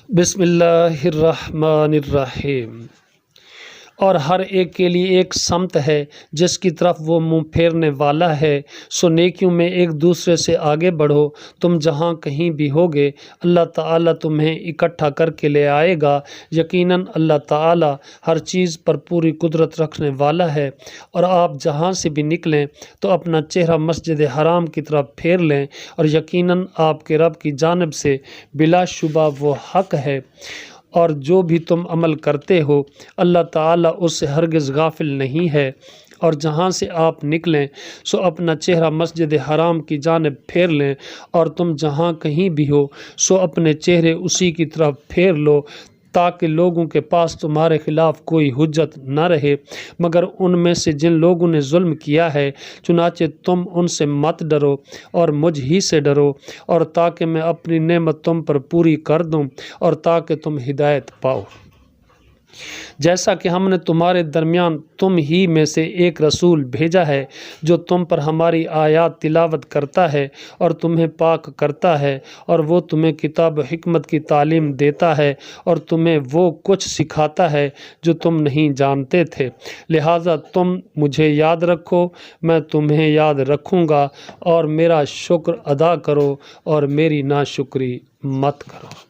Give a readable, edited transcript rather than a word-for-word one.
بسم اللہ الرحمن الرحیم۔ اور ہر ایک کے لیے ایک سمت ہے جس کی طرف وہ منہ پھیرنے والا ہے، سو نیکیوں میں ایک دوسرے سے آگے بڑھو۔ تم جہاں کہیں بھی ہوگے اللہ تعالیٰ تمہیں اکٹھا کر کے لے آئے گا۔ یقیناً اللہ تعالیٰ ہر چیز پر پوری قدرت رکھنے والا ہے۔ اور آپ جہاں سے بھی نکلیں تو اپنا چہرہ مسجد حرام کی طرف پھیر لیں، اور یقیناً آپ کے رب کی جانب سے بلا شبہ وہ حق ہے، اور جو بھی تم عمل کرتے ہو اللہ تعالیٰ اس سے ہرگز غافل نہیں ہے۔ اور جہاں سے آپ نکلیں سو اپنا چہرہ مسجد حرام کی جانب پھیر لیں، اور تم جہاں کہیں بھی ہو سو اپنے چہرے اسی کی طرف پھیر لو، تاکہ لوگوں کے پاس تمہارے خلاف کوئی حجت نہ رہے مگر ان میں سے جن لوگوں نے ظلم کیا ہے۔ چنانچہ تم ان سے مت ڈرو اور مجھ ہی سے ڈرو، اور تاکہ میں اپنی نعمت تم پر پوری کر دوں اور تاکہ تم ہدایت پاؤ۔ جیسا کہ ہم نے تمہارے درمیان تم ہی میں سے ایک رسول بھیجا ہے جو تم پر ہماری آیات تلاوت کرتا ہے اور تمہیں پاک کرتا ہے، اور وہ تمہیں کتاب و حکمت کی تعلیم دیتا ہے اور تمہیں وہ کچھ سکھاتا ہے جو تم نہیں جانتے تھے۔ لہٰذا تم مجھے یاد رکھو، میں تمہیں یاد رکھوں گا، اور میرا شکر ادا کرو اور میری ناشکری مت کرو۔